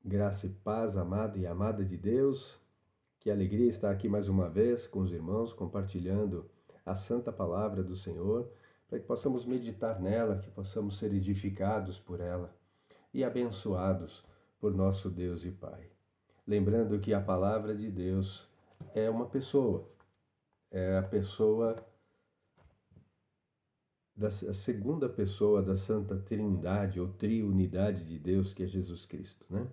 Graça e paz, amado e amada de Deus. Que alegria estar aqui mais uma vez com os irmãos, compartilhando a santa palavra do Senhor, para que possamos meditar nela, que possamos ser edificados por ela e abençoados por nosso Deus e Pai. Lembrando que a palavra de Deus é uma pessoa, é a segunda pessoa da Santa Trindade ou Triunidade de Deus, que é Jesus Cristo, né?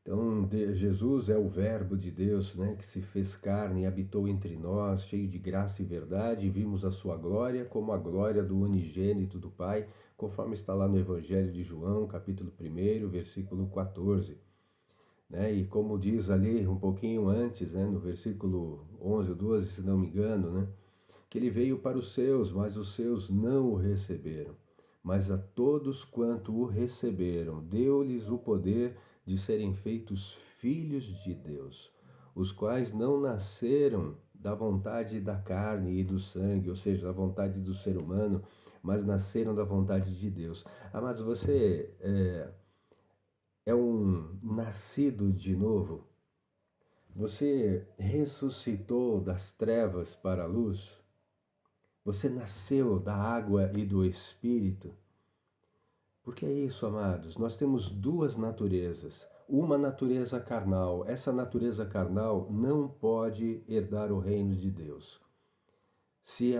Então, Jesus é o Verbo de Deus, né, que se fez carne e habitou entre nós, cheio de graça e verdade, e vimos a sua glória como a glória do unigênito do Pai, conforme está lá no Evangelho de João, capítulo 1, versículo 14. Né? E como diz ali um pouquinho antes, né, no versículo 11 ou 12, se não me engano, né, que ele veio para os seus, mas os seus não o receberam. Mas a todos quanto o receberam, deu-lhes o poder de serem feitos filhos de Deus, os quais não nasceram da vontade da carne e do sangue, ou seja, da vontade do ser humano, mas nasceram da vontade de Deus. Amados, você é um nascido de novo? Você ressuscitou das trevas para a luz? Você nasceu da água e do Espírito? Porque é isso, amados. Nós temos duas naturezas. Uma natureza carnal. Essa natureza carnal não pode herdar o reino de Deus. Se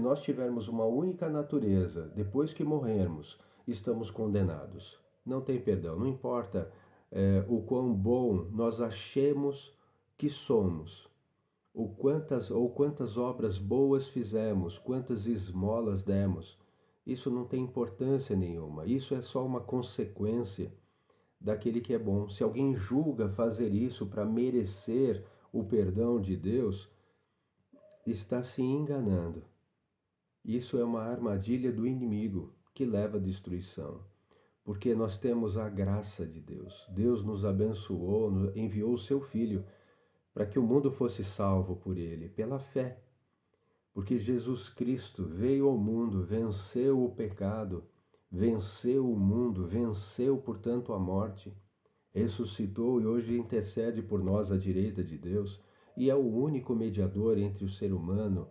nós tivermos uma única natureza, depois que morrermos, estamos condenados. Não tem perdão. Não importa o quão bom nós achemos que somos. Quantas obras boas fizemos, quantas esmolas demos, isso não tem importância nenhuma. Isso é só uma consequência daquele que é bom. Se alguém julga fazer isso para merecer o perdão de Deus, está se enganando. Isso é uma armadilha do inimigo que leva à destruição. Porque nós temos a graça de Deus. Deus nos abençoou, enviou o seu Filho para que o mundo fosse salvo por ele, pela fé. Porque Jesus Cristo veio ao mundo, venceu o pecado, venceu o mundo, venceu, portanto, a morte, ressuscitou e hoje intercede por nós à direita de Deus e é o único mediador entre o ser humano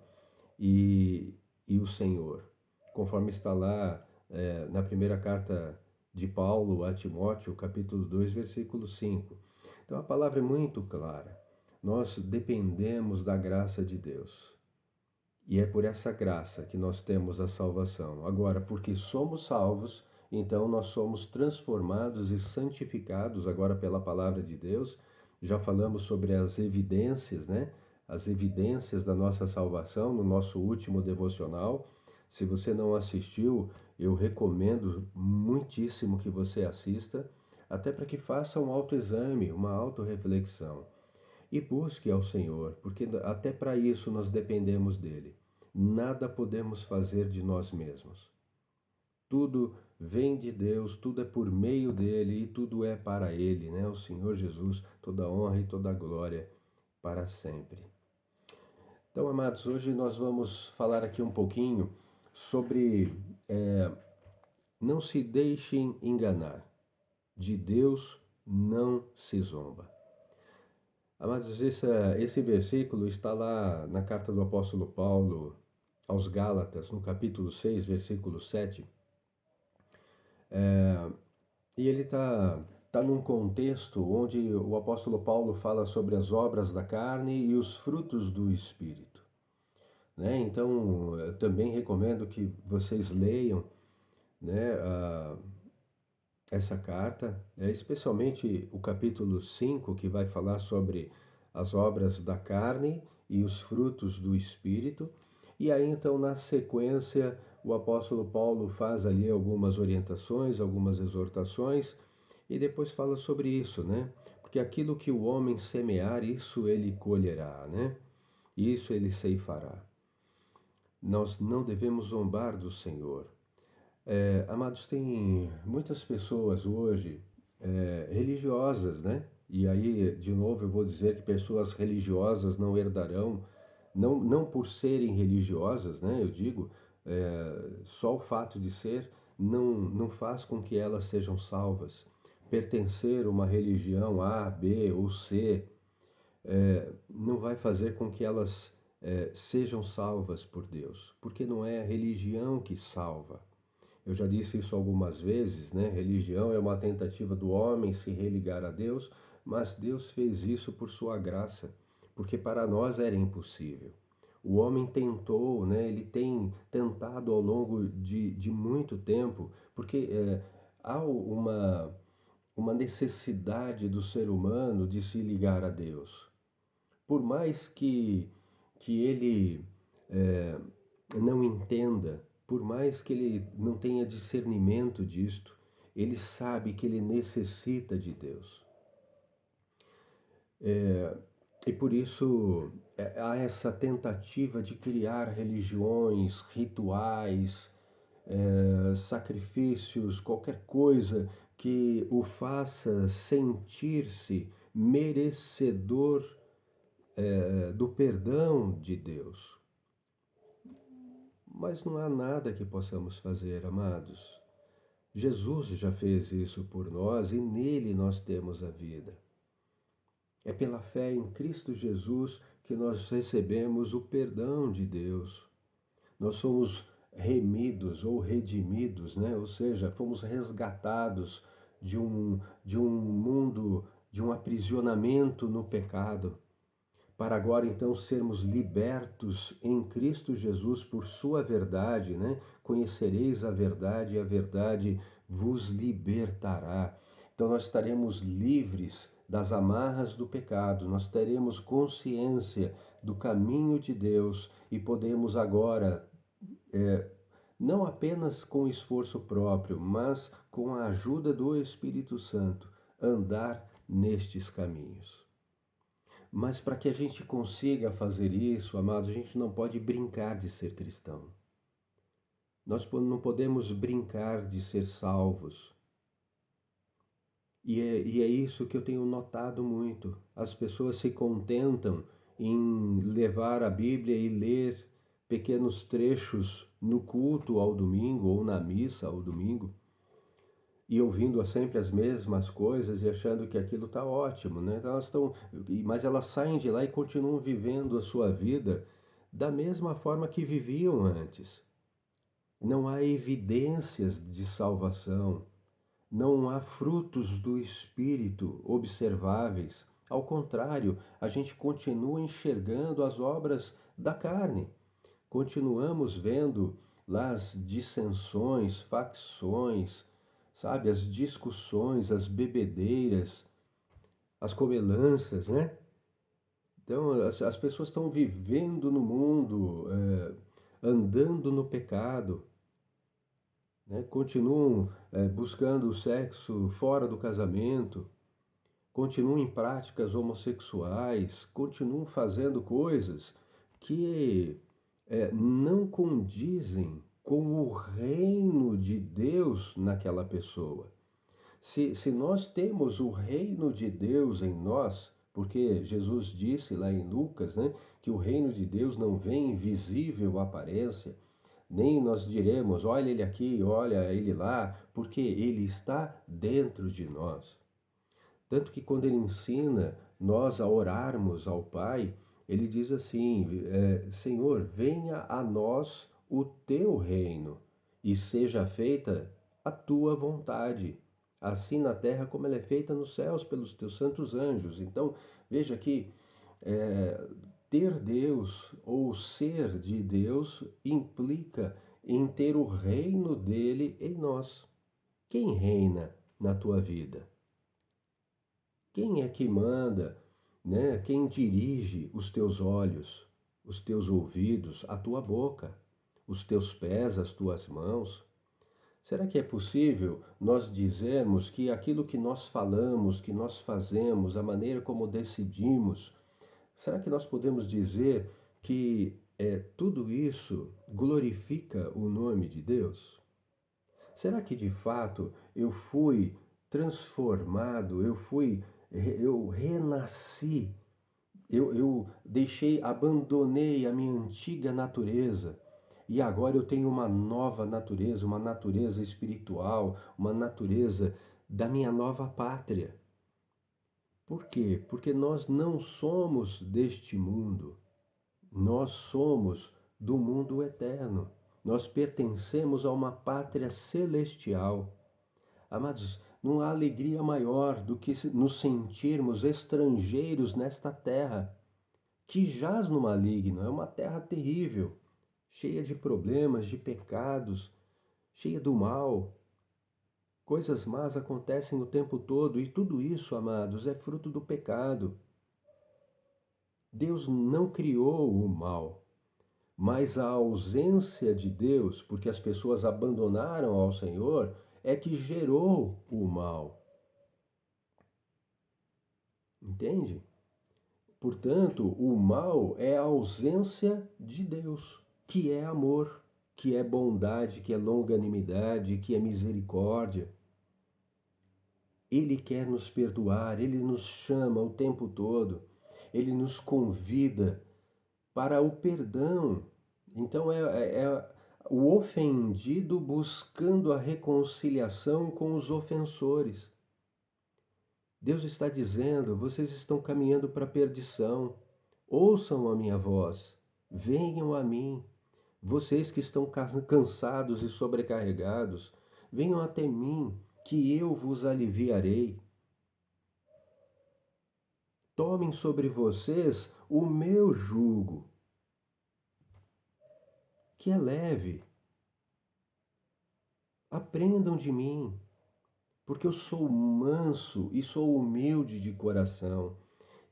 e, e o Senhor, conforme está lá na primeira carta de Paulo a Timóteo, capítulo 2, versículo 5. Então a palavra é muito clara. Nós dependemos da graça de Deus. E é por essa graça que nós temos a salvação. Agora, porque somos salvos, então nós somos transformados e santificados agora pela palavra de Deus. Já falamos sobre as evidências, né? As evidências da nossa salvação no nosso último devocional. Se você não assistiu, eu recomendo muitíssimo que você assista, até para que faça um autoexame, uma autorreflexão. E busque ao Senhor, porque até para isso nós dependemos dele. Nada podemos fazer de nós mesmos. Tudo vem de Deus, tudo é por meio dele e tudo é para ele, né? O Senhor Jesus, toda honra e toda glória para sempre. Então, amados, hoje nós vamos falar aqui um pouquinho sobre não se deixem enganar. De Deus não se zomba. Amados, esse versículo está lá na carta do apóstolo Paulo aos Gálatas, no capítulo 6, versículo 7. E ele tá num contexto onde o apóstolo Paulo fala sobre as obras da carne e os frutos do Espírito. Né? Então, eu também recomendo que vocês leiam, né, essa carta, especialmente o capítulo 5, que vai falar sobre as obras da carne e os frutos do Espírito. E aí, então, na sequência, o apóstolo Paulo faz ali algumas orientações, algumas exortações, e depois fala sobre isso, né? Porque aquilo que o homem semear, isso ele colherá, né? Isso ele ceifará. Nós não devemos zombar do Senhor. Amados, tem muitas pessoas hoje religiosas, né? E aí, de novo, eu vou dizer que pessoas religiosas não herdarão, não por serem religiosas, né? Eu digo, só o fato de ser não faz com que elas sejam salvas. pertencer a uma religião A, B ou C, não vai fazer com que elas sejam salvas por Deus, porque não é a religião que salva. Eu já disse isso algumas vezes, né? Religião é uma tentativa do homem se religar a Deus, mas Deus fez isso por sua graça, porque para nós era impossível. O homem tentou, né? Ele tem tentado ao longo de muito tempo, porque há uma necessidade do ser humano de se ligar a Deus. Por mais que ele é, não entenda, por mais que ele não tenha discernimento disto, ele sabe que ele necessita de Deus. E por isso há essa tentativa de criar religiões, rituais, sacrifícios, qualquer coisa que o faça sentir-se merecedor do perdão de Deus. Mas não há nada que possamos fazer, amados. Jesus já fez isso por nós e nele nós temos a vida. É pela fé em Cristo Jesus que nós recebemos o perdão de Deus. Nós somos remidos ou redimidos, né? Ou seja, fomos resgatados de um mundo, de um aprisionamento no pecado, para agora então sermos libertos em Cristo Jesus por sua verdade, né? Conhecereis a verdade e a verdade vos libertará. Então nós estaremos livres das amarras do pecado, nós teremos consciência do caminho de Deus e podemos agora, não apenas com esforço próprio, mas com a ajuda do Espírito Santo, andar nestes caminhos. Mas para que a gente consiga fazer isso, amados, a gente não pode brincar de ser cristão. Nós não podemos brincar de ser salvos. E é isso que eu tenho notado muito. As pessoas se contentam em levar a Bíblia e ler pequenos trechos no culto ao domingo ou na missa ao domingo, e ouvindo sempre as mesmas coisas e achando que aquilo está ótimo, né? Mas elas saem de lá e continuam vivendo a sua vida da mesma forma que viviam antes. Não há evidências de salvação, não há frutos do Espírito observáveis. Ao contrário, a gente continua enxergando as obras da carne. Continuamos vendo lá as dissensões, facções, sabe, as discussões, as bebedeiras, as comelanças, né? Então, as pessoas estão vivendo no mundo, andando no pecado, né? Continuam buscando o sexo fora do casamento, continuam em práticas homossexuais, continuam fazendo coisas que não condizem com o reino de Deus naquela pessoa. Se nós temos o reino de Deus em nós, porque Jesus disse lá em Lucas, né, que o reino de Deus não vem em visível aparência, nem nós diremos, olha ele aqui, olha ele lá, porque ele está dentro de nós. Tanto que quando ele ensina nós a orarmos ao Pai, ele diz assim: Senhor, venha a nós o teu reino e seja feita a tua vontade, assim na terra como ela é feita nos céus pelos teus santos anjos. Então, veja que ter Deus ou ser de Deus implica em ter o reino dele em nós. Quem reina na tua vida? Quem é que manda, né? Quem dirige os teus olhos, os teus ouvidos, a tua boca, os teus pés, as tuas mãos? Será que é possível nós dizermos que aquilo que nós falamos, que nós fazemos, a maneira como decidimos, será que nós podemos dizer que tudo isso glorifica o nome de Deus? Será que de fato eu fui transformado, eu renasci, eu abandonei a minha antiga natureza e agora eu tenho uma nova natureza, uma natureza espiritual, uma natureza da minha nova pátria. Por quê? Porque nós não somos deste mundo, nós somos do mundo eterno. Nós pertencemos a uma pátria celestial. Amados, não há alegria maior do que nos sentirmos estrangeiros nesta terra, que jaz no maligno. É uma terra terrível, cheia de problemas, de pecados, cheia do mal. Coisas más acontecem o tempo todo e tudo isso, amados, é fruto do pecado. Deus não criou o mal, mas a ausência de Deus, porque as pessoas abandonaram ao Senhor, é que gerou o mal. Entende? Portanto, o mal é a ausência de Deus, que é amor, que é bondade, que é longanimidade, que é misericórdia. Ele quer nos perdoar, ele nos chama o tempo todo, ele nos convida para o perdão. Então é o ofendido buscando a reconciliação com os ofensores. Deus está dizendo: vocês estão caminhando para a perdição. Ouçam a minha voz, venham a mim. Vocês que estão cansados e sobrecarregados, venham até mim, que eu vos aliviarei. Tomem sobre vocês o meu jugo, que é leve. Aprendam de mim, porque eu sou manso e sou humilde de coração,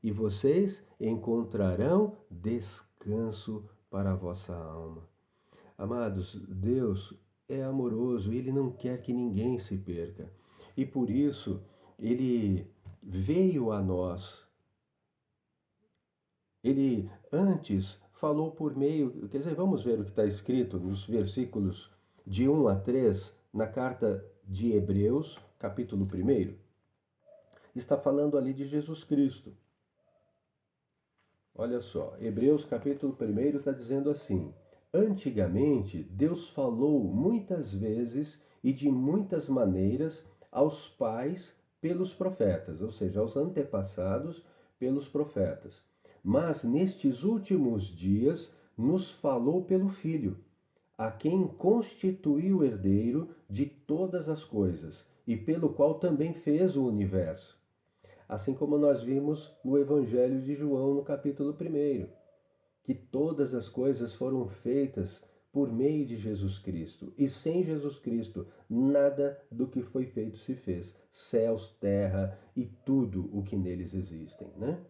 e vocês encontrarão descanso para a vossa alma. Amados, Deus é amoroso, Ele não quer que ninguém se perca. E por isso, Ele veio a nós. Ele antes falou por meio, quer dizer, vamos ver o que está escrito nos versículos de 1 a 3, na carta de Hebreus, capítulo 1. Está falando ali de Jesus Cristo. Olha só, Hebreus capítulo 1 está dizendo assim: antigamente, Deus falou muitas vezes e de muitas maneiras aos pais pelos profetas, ou seja, aos antepassados pelos profetas. Mas nestes últimos dias nos falou pelo Filho, a quem constituiu herdeiro de todas as coisas e pelo qual também fez o universo. Assim como nós vimos no Evangelho de João, no capítulo 1, que todas as coisas foram feitas por meio de Jesus Cristo. E sem Jesus Cristo, nada do que foi feito se fez. Céus, terra e tudo o que neles existem, né?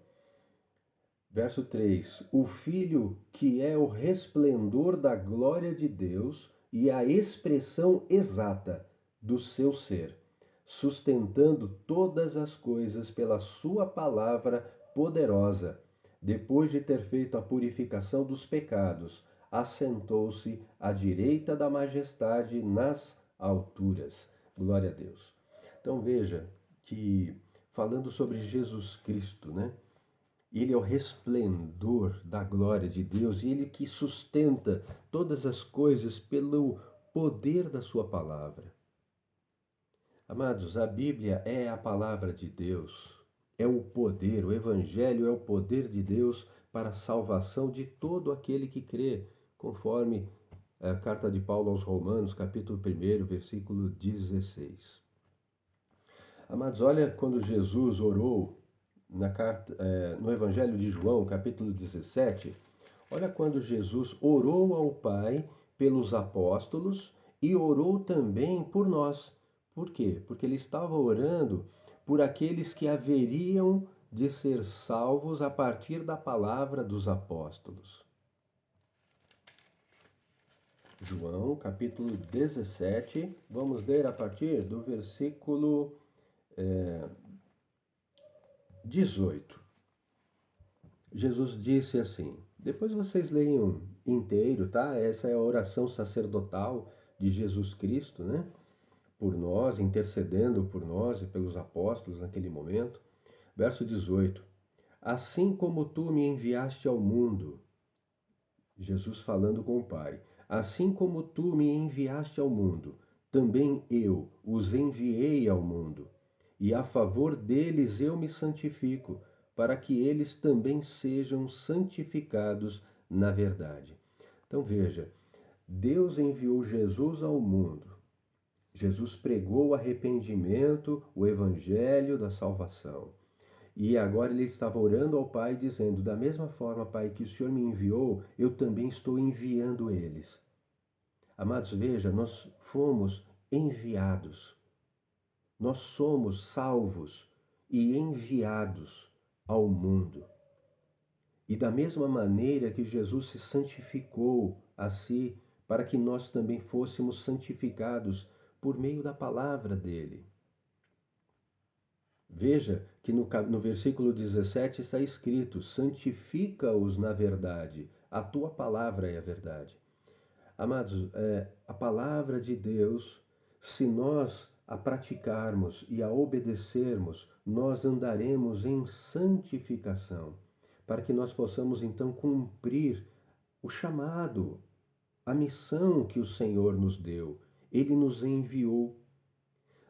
Verso 3: o Filho, que é o resplendor da glória de Deus e a expressão exata do seu ser, sustentando todas as coisas pela sua palavra poderosa, depois de ter feito a purificação dos pecados, assentou-se à direita da majestade nas alturas. Glória a Deus. Então veja que, falando sobre Jesus Cristo, né? Ele é o resplendor da glória de Deus e ele que sustenta todas as coisas pelo poder da sua palavra. Amados, a Bíblia é a palavra de Deus, é o poder, o Evangelho é o poder de Deus para a salvação de todo aquele que crê, conforme a carta de Paulo aos Romanos, capítulo 1, versículo 16. Amados, olha quando Jesus orou no Evangelho de João, capítulo 17, olha quando Jesus orou ao Pai pelos apóstolos e orou também por nós. Por quê? Porque ele estava orando por aqueles que haveriam de ser salvos a partir da palavra dos apóstolos. João, capítulo 17, vamos ler a partir do versículo 18. Jesus disse assim, depois vocês leiam inteiro, tá? Essa é a oração sacerdotal de Jesus Cristo, né? Por nós, intercedendo por nós e pelos apóstolos naquele momento. Verso 18. Assim como tu me enviaste ao mundo, Jesus falando com o Pai, assim como tu me enviaste ao mundo, também eu os enviei ao mundo. e a favor deles eu me santifico, para que eles também sejam santificados na verdade. Então veja, Deus enviou Jesus ao mundo. Jesus pregou o arrependimento, o evangelho da salvação. E agora ele estava orando ao Pai, dizendo: da mesma forma, Pai, que o Senhor me enviou, eu também estou enviando eles. Amados, veja, nós fomos enviados. Nós somos salvos e enviados ao mundo. E da mesma maneira que Jesus se santificou a si, para que nós também fôssemos santificados por meio da palavra dele. Veja que no versículo 17 está escrito: santifica-os na verdade, a tua palavra é a verdade. Amados, a palavra de Deus, se nós a praticarmos e a obedecermos, nós andaremos em santificação, para que nós possamos então cumprir o chamado, a missão que o Senhor nos deu. Ele nos enviou.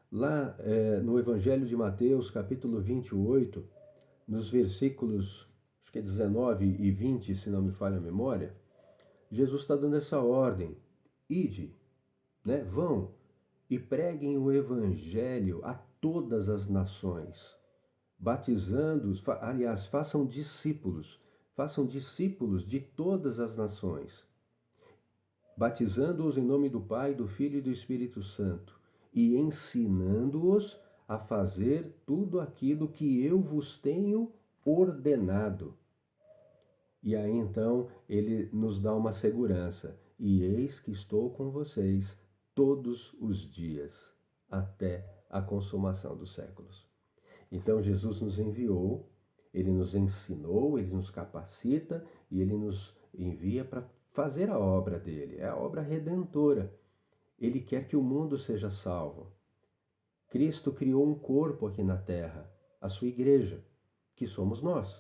Lá no Evangelho de Mateus, capítulo 28, nos versículos, acho que é 19 e 20, se não me falha a memória, Jesus está dando essa ordem: ide, né? Vão e preguem o Evangelho a todas as nações, batizando-os, aliás, façam discípulos de todas as nações, batizando-os em nome do Pai, do Filho e do Espírito Santo, e ensinando-os a fazer tudo aquilo que eu vos tenho ordenado. E aí então ele nos dá uma segurança: e eis que estou com vocês todos os dias, até a consumação dos séculos. Então Jesus nos enviou, ele nos ensinou, ele nos capacita e ele nos envia para fazer a obra dele, é a obra redentora. Ele quer que o mundo seja salvo. Cristo criou um corpo aqui na terra, a sua igreja, que somos nós.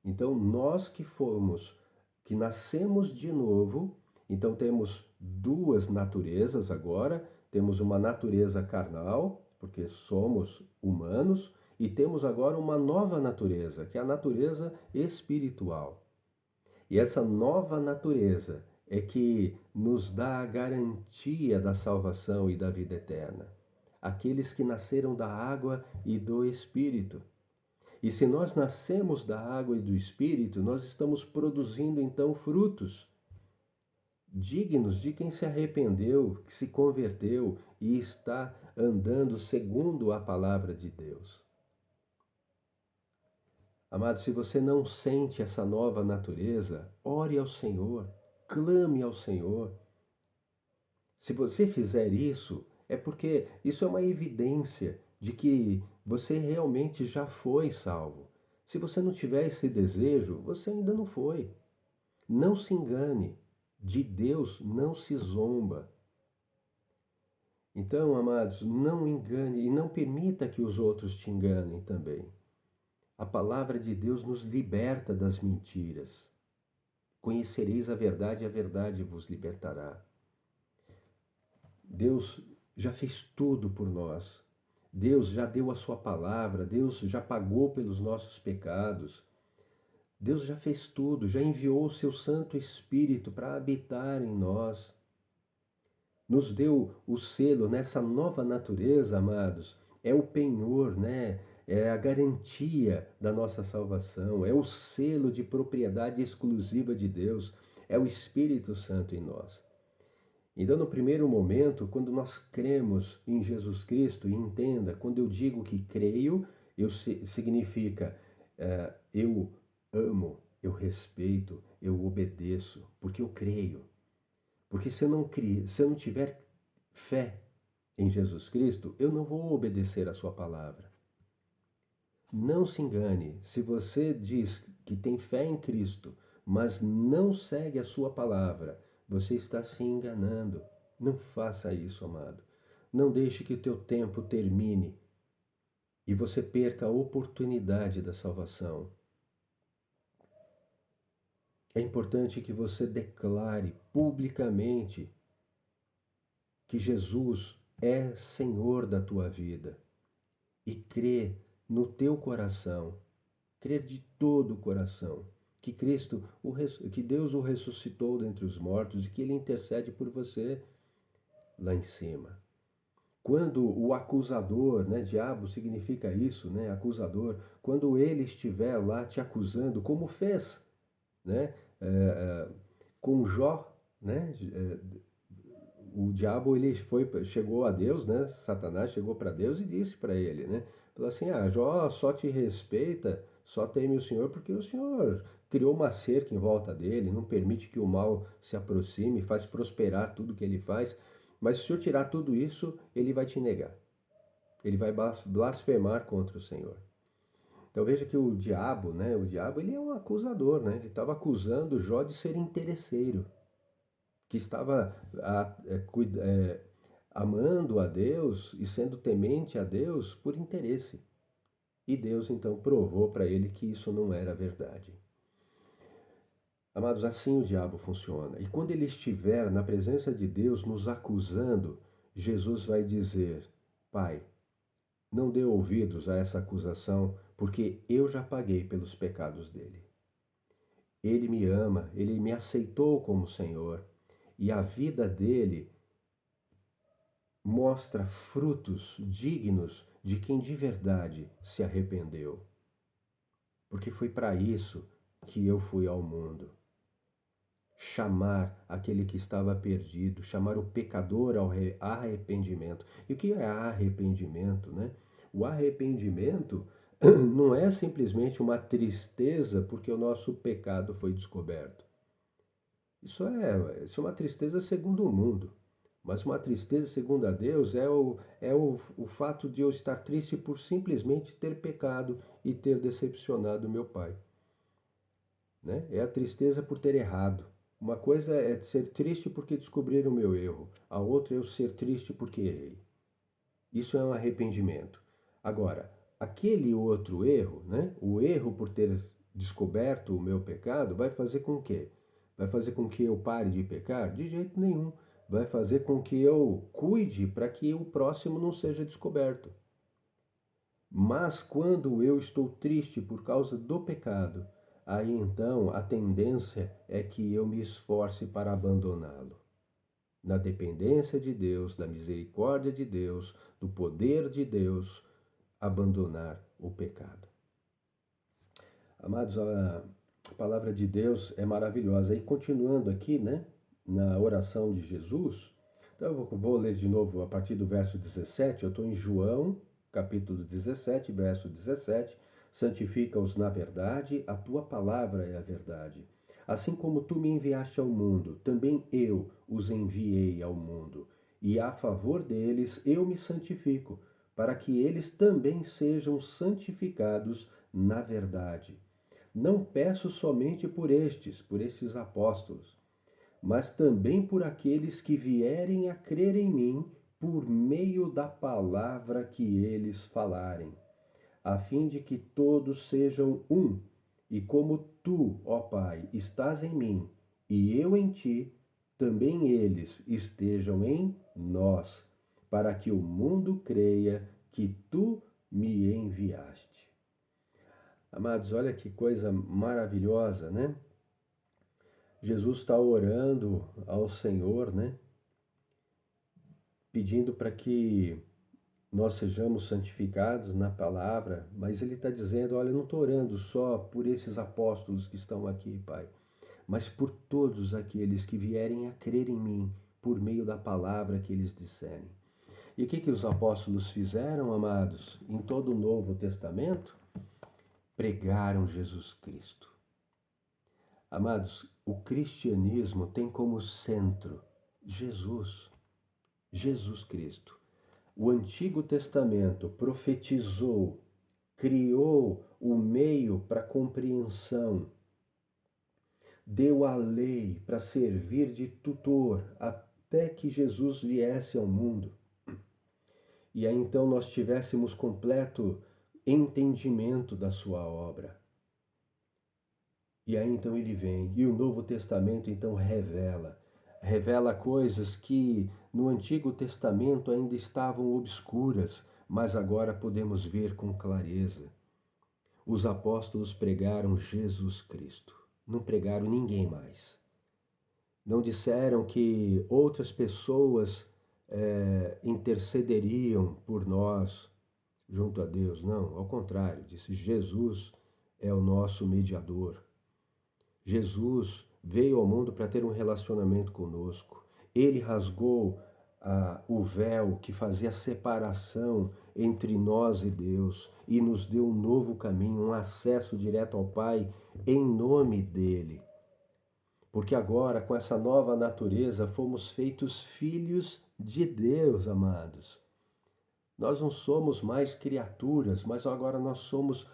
Então, nós que nascemos de novo, então temos duas naturezas agora. Temos uma natureza carnal, porque somos humanos, e temos agora uma nova natureza, que é a natureza espiritual. E essa nova natureza é que nos dá a garantia da salvação e da vida eterna. Aqueles que nasceram da água e do Espírito. E se nós nascemos da água e do Espírito, nós estamos produzindo então frutos dignos de quem se arrependeu, que se converteu e está andando segundo a palavra de Deus. Amado, se você não sente essa nova natureza, ore ao Senhor, clame ao Senhor. Se você fizer isso, é porque isso é uma evidência de que você realmente já foi salvo. Se você não tiver esse desejo, você ainda não foi. Não se engane, de Deus não se zomba. Então, amados, não engane e não permita que os outros te enganem também. A palavra de Deus nos liberta das mentiras. Conhecereis a verdade vos libertará. Deus já fez tudo por nós. Deus já deu a sua palavra, Deus já pagou pelos nossos pecados. Deus já fez tudo, já enviou o seu Santo Espírito para habitar em nós. Nos deu o selo nessa nova natureza, amados. É o penhor, né? É a garantia da nossa salvação, é o selo de propriedade exclusiva de Deus, é o Espírito Santo em nós. Então, no primeiro momento, quando nós cremos em Jesus Cristo, e entenda, quando eu digo que creio, significa eu amo, eu respeito, eu obedeço, porque eu creio. Porque se eu não tiver fé em Jesus Cristo, eu não vou obedecer a sua palavra. Não se engane, se você diz que tem fé em Cristo, mas não segue a sua palavra, você está se enganando. Não faça isso, amado. Não deixe que o teu tempo termine e você perca a oportunidade da salvação. É importante que você declare publicamente que Jesus é Senhor da tua vida. e crer no teu coração, crer de todo o coração, que que Deus o ressuscitou dentre os mortos e que Ele intercede por você lá em cima. Quando o acusador, né, diabo significa isso, né, acusador, quando ele estiver lá te acusando, como fez, né, com Jó, né, o diabo chegou a Deus, né, Satanás chegou para Deus e disse para ele, né, falou assim, Jó só te respeita, só teme o Senhor porque o Senhor criou uma cerca em volta dele, não permite que o mal se aproxime, faz prosperar tudo que ele faz, mas se eu tirar tudo isso, ele vai te negar. Ele vai blasfemar contra o Senhor. Então veja que o diabo, né? O diabo ele é um acusador, né? Ele estava acusando Jó de ser interesseiro, que estava amando a Deus e sendo temente a Deus por interesse. E Deus então provou para ele que isso não era verdade. Amados, assim o diabo funciona. E quando ele estiver na presença de Deus nos acusando, Jesus vai dizer: Pai, não dê ouvidos a essa acusação, porque eu já paguei pelos pecados dele. Ele me ama, ele me aceitou como Senhor, e a vida dele mostra frutos dignos de quem de verdade se arrependeu. Porque foi para isso que eu fui ao mundo. Chamar aquele que estava perdido, chamar o pecador ao arrependimento. E o que é arrependimento, né? O arrependimento não é simplesmente uma tristeza porque o nosso pecado foi descoberto. Isso é uma tristeza segundo o mundo. Mas uma tristeza segundo a Deus é o fato de eu estar triste por simplesmente ter pecado e ter decepcionado meu Pai. Né? É a tristeza por ter errado. Uma coisa é ser triste porque descobriram o meu erro. A outra é eu ser triste porque errei. Isso é um arrependimento. Agora, aquele outro erro, né? O erro por ter descoberto o meu pecado, vai fazer com que? Vai fazer com que eu pare de pecar? De jeito nenhum. Vai fazer com que eu cuide para que o próximo não seja descoberto. Mas quando eu estou triste por causa do pecado, aí então a tendência é que eu me esforce para abandoná-lo. Na dependência de Deus, da misericórdia de Deus, do poder de Deus, abandonar o pecado. Amados, a palavra de Deus é maravilhosa. E continuando aqui, né, na oração de Jesus, então eu vou ler de novo a partir do verso 17, eu estou em João, capítulo 17, verso 17, santifica-os na verdade, a tua palavra é a verdade. Assim como tu me enviaste ao mundo, também eu os enviei ao mundo. E a favor deles eu me santifico, para que eles também sejam santificados na verdade. Não peço somente por estes apóstolos, mas também por aqueles que vierem a crer em mim por meio da palavra que eles falarem, a fim de que todos sejam um, e como tu, ó Pai, estás em mim e eu em ti, também eles estejam em nós, para que o mundo creia que tu me enviaste. Amados, olha que coisa maravilhosa, né? Jesus está orando ao Senhor, né? Pedindo para que nós sejamos santificados na palavra, mas ele está dizendo, olha, eu não estou orando só por esses apóstolos que estão aqui, Pai, mas por todos aqueles que vierem a crer em mim por meio da palavra que eles disserem. E o que os apóstolos fizeram, amados? Em todo o Novo Testamento, pregaram Jesus Cristo. Amados, o cristianismo tem como centro Jesus, Jesus Cristo. O Antigo Testamento profetizou, criou o meio para compreensão, deu a lei para servir de tutor até que Jesus viesse ao mundo. E aí então nós tivéssemos completo entendimento da sua obra. E aí então ele vem, e o Novo Testamento então revela coisas que no Antigo Testamento ainda estavam obscuras, mas agora podemos ver com clareza. Os apóstolos pregaram Jesus Cristo, não pregaram ninguém mais. Não disseram que outras pessoas intercederiam por nós junto a Deus. Não, ao contrário, disse Jesus é o nosso mediador. Jesus veio ao mundo para ter um relacionamento conosco. Ele rasgou o véu que fazia separação entre nós e Deus e nos deu um novo caminho, um acesso direto ao Pai em nome dele. Porque agora, com essa nova natureza, fomos feitos filhos de Deus, amados. Nós não somos mais criaturas, mas agora nós somos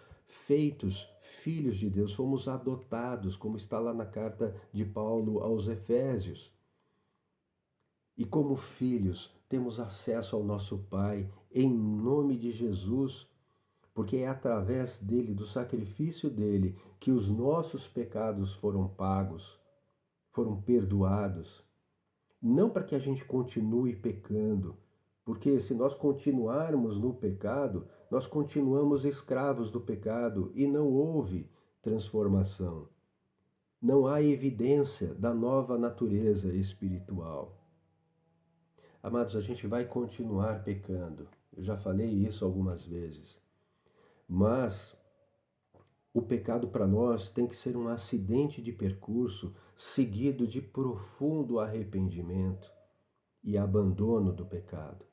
feitos filhos de Deus, fomos adotados, como está lá na carta de Paulo aos Efésios. E como filhos, temos acesso ao nosso Pai em nome de Jesus, porque é através dele, do sacrifício dele, que os nossos pecados foram pagos, foram perdoados. Não para que a gente continue pecando, porque se nós continuarmos no pecado, nós continuamos escravos do pecado e não houve transformação. Não há evidência da nova natureza espiritual. Amados, a gente vai continuar pecando. Eu já falei isso algumas vezes. Mas o pecado para nós tem que ser um acidente de percurso seguido de profundo arrependimento e abandono do pecado.